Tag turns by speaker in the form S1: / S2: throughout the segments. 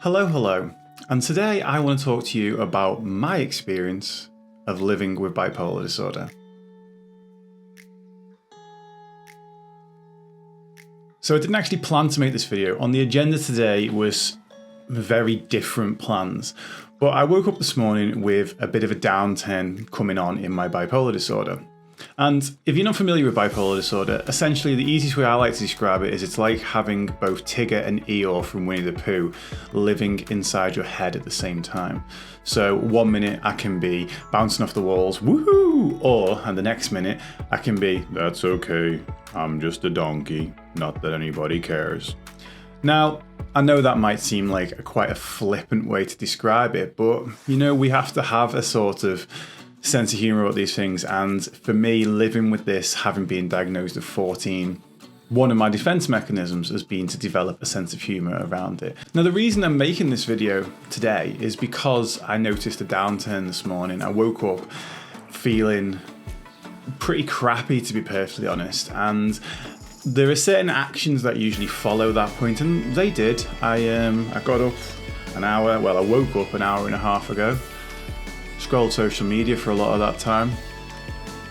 S1: Hello, and today I want to talk to you about my experience of living with bipolar disorder. So I didn't actually plan to make this video. On the agenda today was very different plans, but I woke up this morning with a bit of a downturn coming on in my bipolar disorder. And if you're not familiar with bipolar disorder, essentially the easiest way I like to describe it is it's like having both Tigger and Eeyore from Winnie the Pooh living inside your head at the same time. So one minute I can be bouncing off the walls, woohoo, and the next minute I can be, that's okay, I'm just a donkey, not that anybody cares. Now, I know that might seem like quite a flippant way to describe it, but we have to have a sort of sense of humor about these things. And for me, living with this, having been diagnosed at 14, one of my defense mechanisms has been to develop a sense of humor around it. Now, the reason I'm making this video today is because I noticed a downturn this morning. I woke up feeling pretty crappy, to be perfectly honest. And there are certain actions that usually follow that point, and they did. I got up I woke up an hour and a half ago. Scrolled social media for a lot of that time.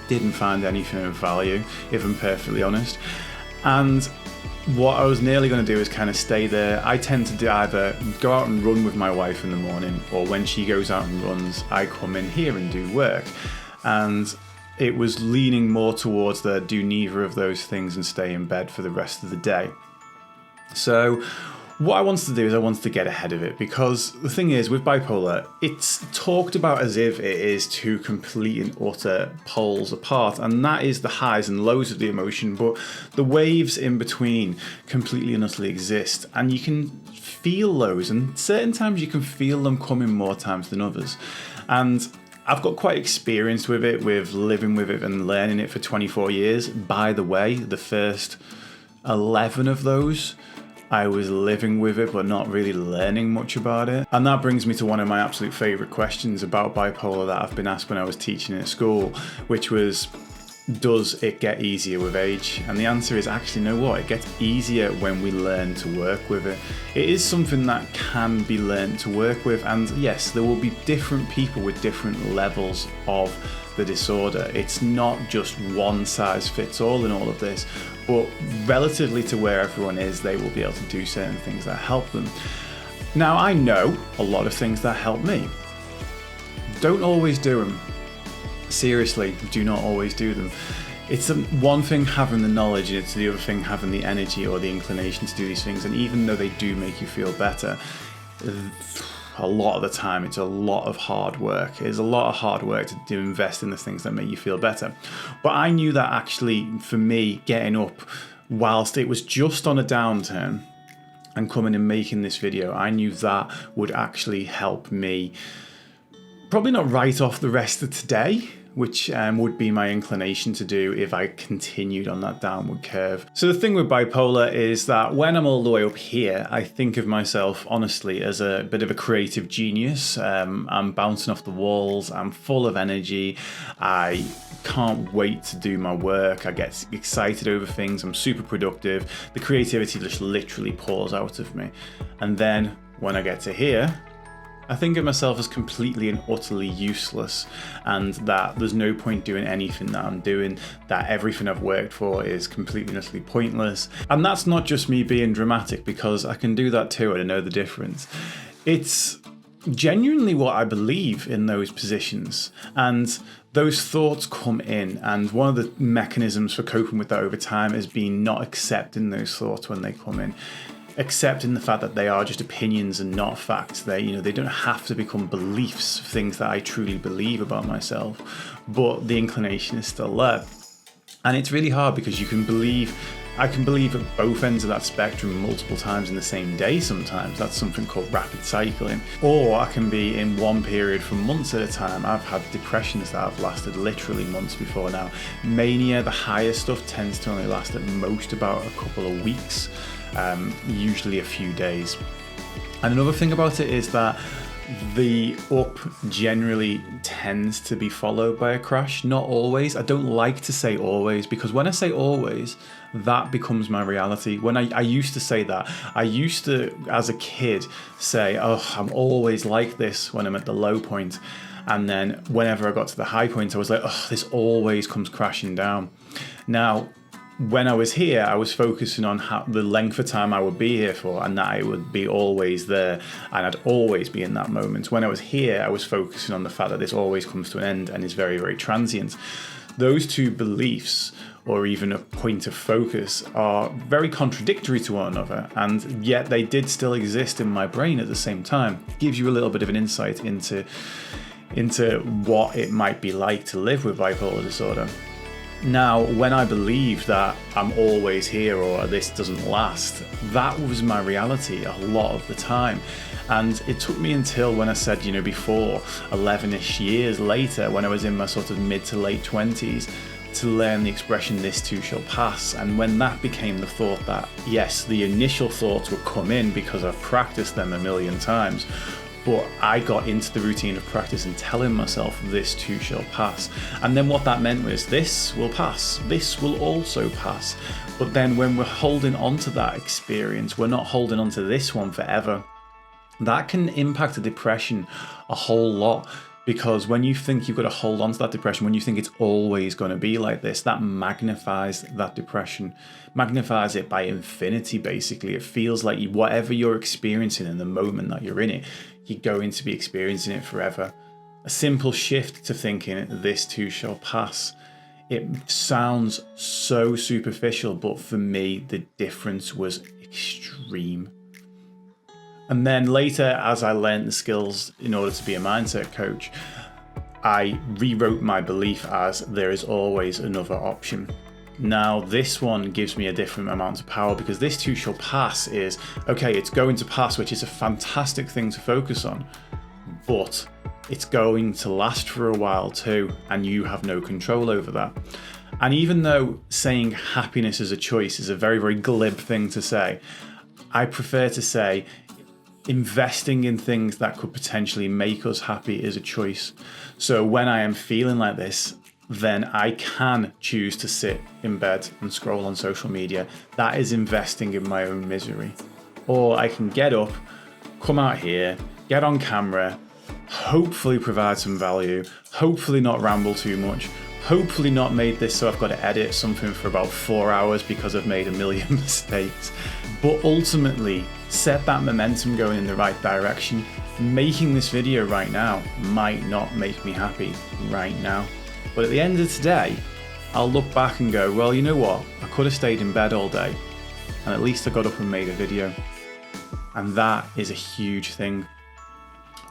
S1: Didn't find anything of value, if I'm perfectly honest. And what I was nearly going to do is kind of stay there. I tend to either go out and run with my wife in the morning, or when she goes out and runs, I come in here and do work. And it was leaning more towards the do neither of those things and stay in bed for the rest of the day. So what I wanted to do is I wanted to get ahead of it, because the thing is with bipolar, it's talked about as if it is two complete and utter poles apart, and that is the highs and lows of the emotion, but the waves in between completely and utterly exist, and you can feel those, and certain times you can feel them coming more times than others. And I've got quite experienced with it, with living with it and learning it for 24 years. By the way, the first 11 of those I was living with it, but not really learning much about it. And that brings me to one of my absolute favourite questions about bipolar that I've been asked when I was teaching at school, which was, does it get easier with age? And the answer is actually, you know what? It gets easier when we learn to work with it. It is something that can be learned to work with. And yes, there will be different people with different levels of the disorder. It's not just one size fits all in all of this, but relatively to where everyone is, they will be able to do certain things that help them. Now, I know a lot of things that help me. Don't always do them. Seriously, do not always do them. It's one thing having the knowledge, and it's the other thing having the energy or the inclination to do these things. And even though they do make you feel better, a lot of the time it's a lot of hard work. It's a lot of hard work to invest in the things that make you feel better. But I knew that actually for me, getting up whilst it was just on a downturn and coming and making this video, I knew that would actually help me probably not write off the rest of today, which would be my inclination to do if I continued on that downward curve. So the thing with bipolar is that when I'm all the way up here, I think of myself honestly as a bit of a creative genius. I'm bouncing off the walls, I'm full of energy, I can't wait to do my work, I get excited over things, I'm super productive, the creativity just literally pours out of me. And then when I get to here, I think of myself as completely and utterly useless, and that there's no point doing anything that I'm doing, that everything I've worked for is completely and utterly pointless. And that's not just me being dramatic, because I can do that too and I know the difference. It's genuinely what I believe in those positions, and those thoughts come in, and one of the mechanisms for coping with that over time has been not accepting those thoughts when they come in. Accepting the fact that they are just opinions and not facts. They don't have to become beliefs, things that I truly believe about myself, but the inclination is still there. And it's really hard, because I can believe at both ends of that spectrum multiple times in the same day sometimes. That's something called rapid cycling. Or I can be in one period for months at a time. I've had depressions that have lasted literally months before now. Mania, the higher stuff, tends to only last at most about a couple of weeks. Usually a few days. And another thing about it is that The up generally tends to be followed by a crash. Not always. I don't like to say always, because when I say always, that becomes my reality. When I used to say that, I used to, as a kid, say, oh, I'm always like this when I'm at the low point. And then whenever I got to the high point, I was like, oh, this always comes crashing down. Now, when I was here, I was focusing on the length of time I would be here for, and that I would be always there, and I'd always be in that moment. When I was here, I was focusing on the fact that this always comes to an end and is very, very transient. Those two beliefs, or even a point of focus, are very contradictory to one another, and yet they did still exist in my brain at the same time. It gives you a little bit of an insight into what it might be like to live with bipolar disorder. Now, when I believed that I'm always here or this doesn't last, that was my reality a lot of the time. And it took me until, when I said, before, 11-ish years later, when I was in my sort of mid to late 20s, to learn the expression, this too shall pass. And when that became the thought that, yes, the initial thoughts would come in because I've practiced them a million times, but I got into the routine of practice and telling myself, this too shall pass. And then what that meant was, this will pass, this will also pass. But then when we're holding on to that experience, we're not holding on to this one forever. That can impact a depression a whole lot, because when you think you've got to hold on to that depression, when you think it's always going to be like this, that magnifies that depression, magnifies it by infinity, basically. It feels like whatever you're experiencing in the moment that you're in it, you're going to be experiencing it forever. A simple shift to thinking, this too shall pass. It sounds so superficial, but for me, the difference was extreme. And then later, as I learned the skills in order to be a mindset coach, I rewrote my belief as, there is always another option. Now, this one gives me a different amount of power, because this too shall pass is, okay, it's going to pass, which is a fantastic thing to focus on, but it's going to last for a while too, and you have no control over that. And even though saying happiness is a choice is a very, very glib thing to say, I prefer to say investing in things that could potentially make us happy is a choice. So when I am feeling like this, then I can choose to sit in bed and scroll on social media. That is investing in my own misery. Or I can get up, come out here, get on camera, hopefully provide some value, hopefully not ramble too much, hopefully not made this so I've got to edit something for about 4 hours because I've made a million mistakes. But ultimately, set that momentum going in the right direction. Making this video right now might not make me happy right now. But at the end of today, I'll look back and go, well, you know what? I could have stayed in bed all day, and at least I got up and made a video. And that is a huge thing.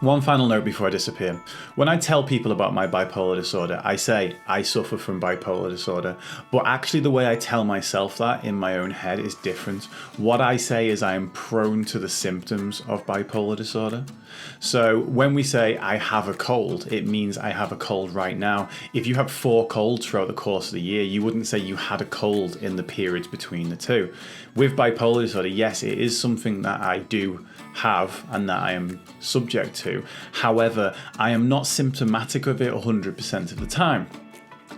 S1: One final note before I disappear. When I tell people about my bipolar disorder, I say I suffer from bipolar disorder, but actually the way I tell myself that in my own head is different. What I say is I am prone to the symptoms of bipolar disorder. So when we say I have a cold, it means I have a cold right now. If you have 4 colds throughout the course of the year, you wouldn't say you had a cold in the periods between the two. With bipolar disorder, yes, it is something that I do have and that I am subject to. However, I am not symptomatic of it 100% of the time.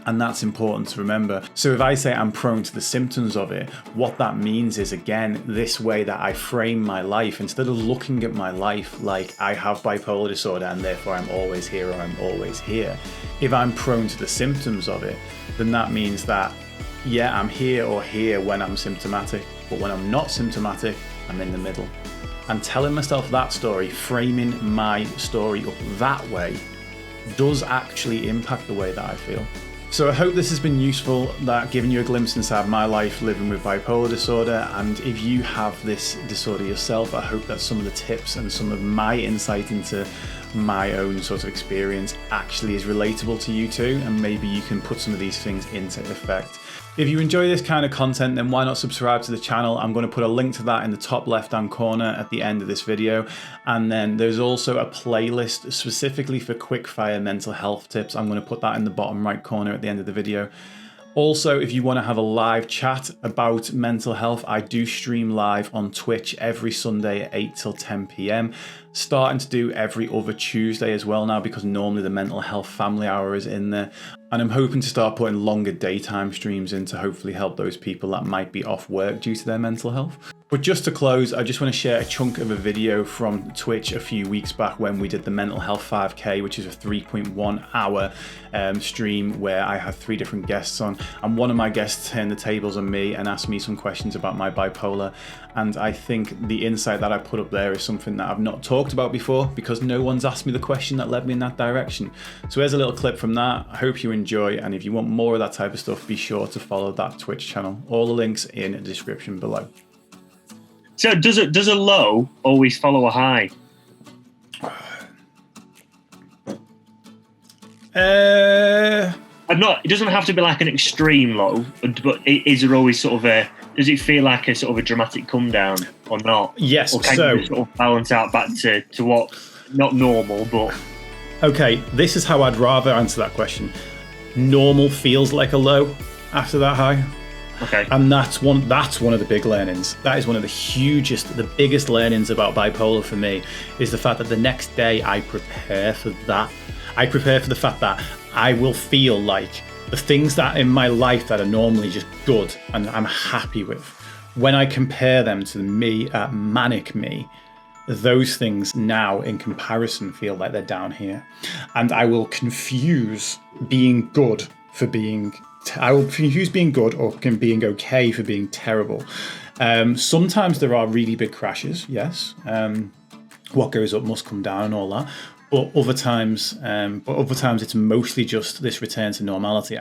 S1: And that's important to remember. So if I say I'm prone to the symptoms of it, what that means is, again, this way that I frame my life, instead of looking at my life like I have bipolar disorder and therefore I'm always here or I'm always here. If I'm prone to the symptoms of it, then that means that, yeah, I'm here or here when I'm symptomatic, but when I'm not symptomatic, I'm in the middle. And telling myself that story, framing my story up that way, does actually impact the way that I feel. So I hope this has been useful, that giving you a glimpse inside my life living with bipolar disorder. And if you have this disorder yourself, I hope that some of the tips and some of my insight into my own sort of experience actually is relatable to you too, and maybe you can put some of these things into effect. If you enjoy this kind of content, then why not subscribe to the channel? I'm going to put a link to that in the top left-hand corner at the end of this video. And then there's also a playlist specifically for quick-fire mental health tips. I'm going to put that in the bottom right corner at the end of the video. Also, if you want to have a live chat about mental health, I do stream live on Twitch every Sunday at 8 till 10 p.m. Starting to do every other Tuesday as well now, because normally the mental health family hour is in there. And I'm hoping to start putting longer daytime streams in to hopefully help those people that might be off work due to their mental health. But just to close, I just want to share a chunk of a video from Twitch a few weeks back when we did the Mental Health 5K, which is a 3.1 hour stream where I had 3 different guests on. And one of my guests turned the tables on me and asked me some questions about my bipolar. And I think the insight that I put up there is something that I've not talked about before, because no one's asked me the question that led me in that direction. So here's a little clip from that. I hope you enjoy. And if you want more of that type of stuff, be sure to follow that Twitch channel. All the links in the description below.
S2: So does a low always follow a high? It doesn't have to be like an extreme low, but is there always sort of a, does it feel like a sort of a dramatic come down or not?
S1: Yes.
S2: Or can you sort of balance out back to what, not normal, but...
S1: Okay, this is how I'd rather answer that question. Normal feels like a low after that high.
S2: Okay.
S1: And that's one of the big learnings. That is one of the biggest learnings about bipolar for me, is the fact that the next day I prepare for that. I prepare for the fact that I will feel like the things that in my life that are normally just good and I'm happy with, when I compare them to me at manic me, those things now in comparison feel like they're down here. And I will confuse being good for being I will confuse being good or being okay for being terrible. Sometimes there are really big crashes, yes. What goes up must come down and all that. But other times it's mostly just this return to normality.